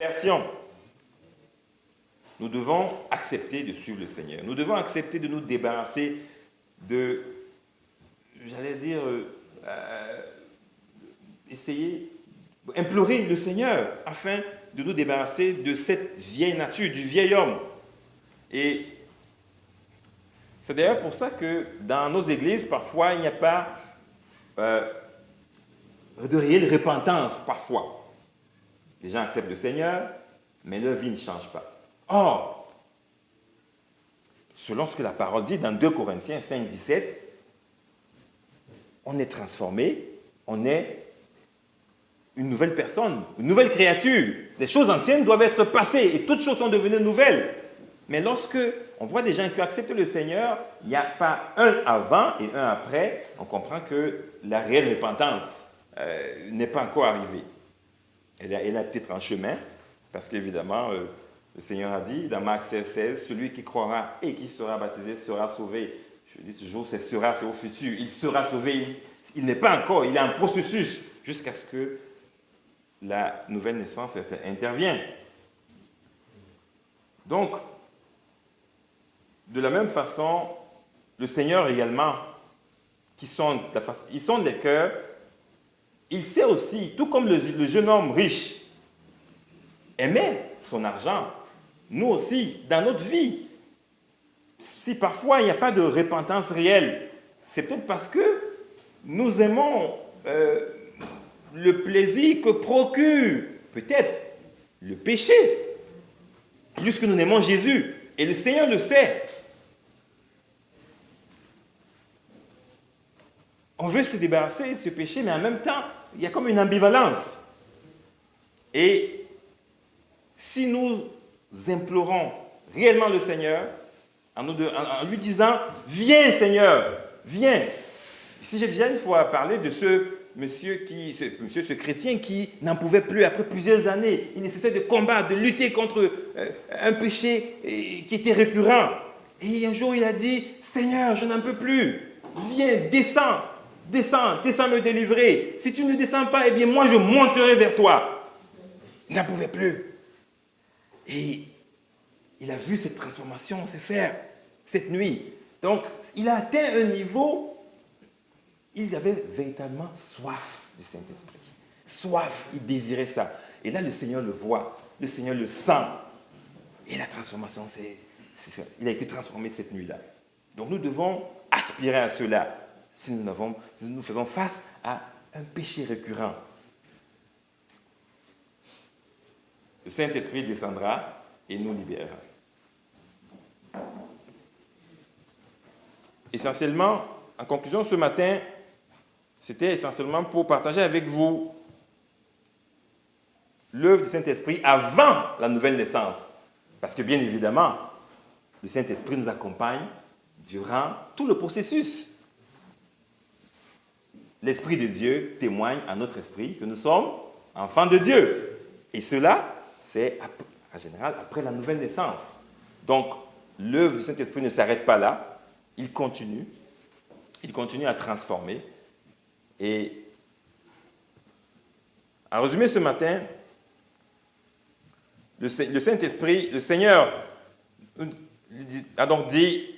Version. Nous devons accepter de suivre le Seigneur. Nous devons accepter de nous débarrasser de, essayer, implorer le Seigneur afin de nous débarrasser de cette vieille nature, du vieil homme. Et c'est d'ailleurs pour ça que dans nos églises, parfois, il n'y a pas de réelle repentance, parfois. Les gens acceptent le Seigneur, mais leur vie ne change pas. Or, selon ce que la parole dit dans 2 Corinthiens 5, 17, on est transformé, on est une nouvelle personne, une nouvelle créature. Les choses anciennes doivent être passées et toutes choses sont devenues nouvelles. Mais lorsque on voit des gens qui acceptent le Seigneur, il n'y a pas un avant et un après, on comprend que la réelle repentance n'est pas encore arrivée. Elle est peut-être en chemin, parce qu'évidemment, le Seigneur a dit dans Marc 16, 16, celui qui croira et qui sera baptisé sera sauvé. Je dis toujours, c'est sera, c'est au futur. Il sera sauvé. Il n'est pas encore, il est en processus jusqu'à ce que la nouvelle naissance intervienne. Donc, de la même façon, le Seigneur également, il sonde les cœurs, il sait aussi, tout comme le jeune homme riche aimait son argent, nous aussi, dans notre vie, si parfois il n'y a pas de repentance réelle, c'est peut-être parce que nous aimons le plaisir que procure peut-être le péché, plus que nous aimons Jésus. Et le Seigneur le sait. On veut se débarrasser de ce péché, mais en même temps, il y a comme une ambivalence. Et si nous implorons réellement le Seigneur, en lui disant, viens Seigneur, viens. Si j'ai déjà une fois parlé de ce chrétien qui n'en pouvait plus après plusieurs années, il nécessitait de combattre, de lutter contre un péché qui était récurrent. Et un jour il a dit, Seigneur, je n'en peux plus, viens, descends me délivrer. Si tu ne descends pas, eh bien moi je monterai vers toi. Il n'en pouvait plus. Et il a vu cette transformation se faire cette nuit. Donc, il a atteint un niveau, il avait véritablement soif du Saint-Esprit. Soif, il désirait ça. Et là, le Seigneur le voit, le Seigneur le sent. Et la transformation, il a été transformé cette nuit-là. Donc, nous devons aspirer à cela si nous faisons face à un péché récurrent. Le Saint-Esprit descendra et nous libérera. Essentiellement, en conclusion, ce matin, c'était essentiellement pour partager avec vous l'œuvre du Saint-Esprit avant la nouvelle naissance. Parce que bien évidemment, le Saint-Esprit nous accompagne durant tout le processus. L'Esprit de Dieu témoigne à notre esprit que nous sommes enfants de Dieu. Et cela, c'est en général après la nouvelle naissance. Donc, l'œuvre du Saint-Esprit ne s'arrête pas là. Il continue à transformer. Et en résumé ce matin, le Saint-Esprit, le Seigneur a donc dit,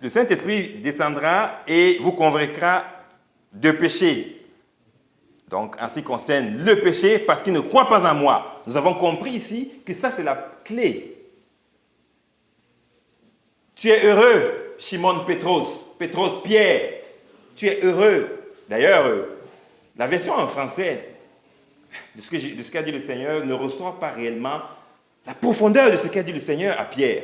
le Saint-Esprit descendra et vous convaincra de péché. Donc, en ce qui concerne le péché, parce qu'il ne croit pas en moi. Nous avons compris ici que ça, c'est la clé. Tu es heureux, Shimon Pétros, Pierre. Tu es heureux. D'ailleurs, la version en français de ce qu'a dit le Seigneur ne ressort pas réellement la profondeur de ce qu'a dit le Seigneur à Pierre.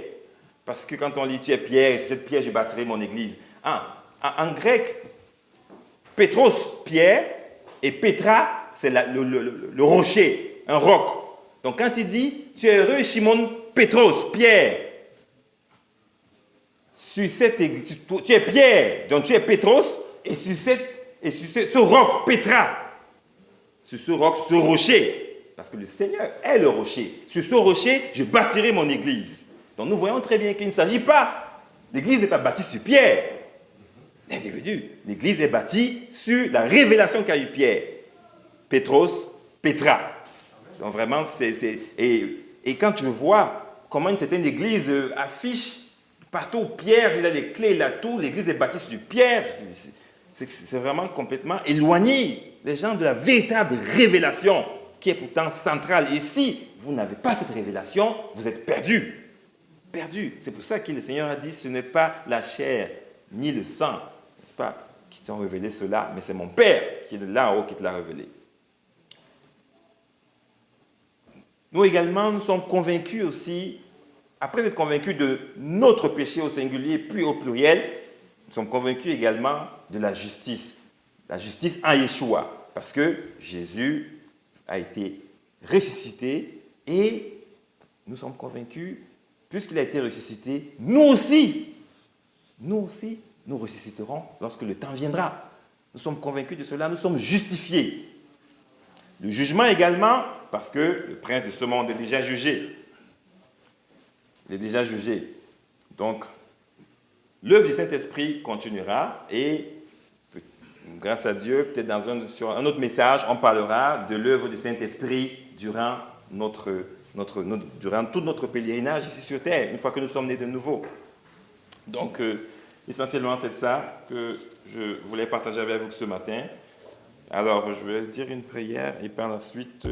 Parce que quand on lit « Tu es Pierre, et sur cette pierre, je bâtirai mon église ». En grec, Pétros, Pierre, et Pétra, c'est le rocher, un roc. Donc quand il dit « Tu es heureux, Shimon Pétros, Pierre », sur cette église, tu es Pierre, donc tu es Pétros, et sur ce roc, Pétra, sur ce roc, ce rocher, parce que le Seigneur est le rocher. Sur ce rocher, je bâtirai mon église. Donc nous voyons très bien qu'il ne s'agit pas, l'église n'est pas bâtie sur Pierre, l'individu. L'église est bâtie sur la révélation qu'a eu Pierre. Pétros, Petra. Donc vraiment, et quand tu vois comment une certaine église affiche partout Pierre, il a les clés, il a tout, l'église est bâtie sur Pierre, c'est vraiment complètement éloigné les gens de la véritable révélation qui est pourtant centrale. Et si vous n'avez pas cette révélation, vous êtes perdus. Perdus. C'est pour ça que le Seigneur a dit, ce n'est pas la chair ni le sang, n'est-ce pas, qui t'ont révélé cela, mais c'est mon Père qui est là en haut qui te l'a révélé. Nous également, nous sommes convaincus aussi, après être convaincus de notre péché au singulier, puis au pluriel, nous sommes convaincus également de la justice en Yeshua, parce que Jésus a été ressuscité et nous sommes convaincus, puisqu'il a été ressuscité, nous aussi, nous ressusciterons lorsque le temps viendra. Nous sommes convaincus de cela, nous sommes justifiés. Le jugement également, parce que le prince de ce monde est déjà jugé. Il est déjà jugé. Donc, l'œuvre du Saint-Esprit continuera et, grâce à Dieu, peut-être sur un autre message, on parlera de l'œuvre du Saint-Esprit durant tout notre pèlerinage ici sur terre, une fois que nous sommes nés de nouveau. Donc, essentiellement, c'est ça que je voulais partager avec vous ce matin. Alors, je vais dire une prière et par la suite...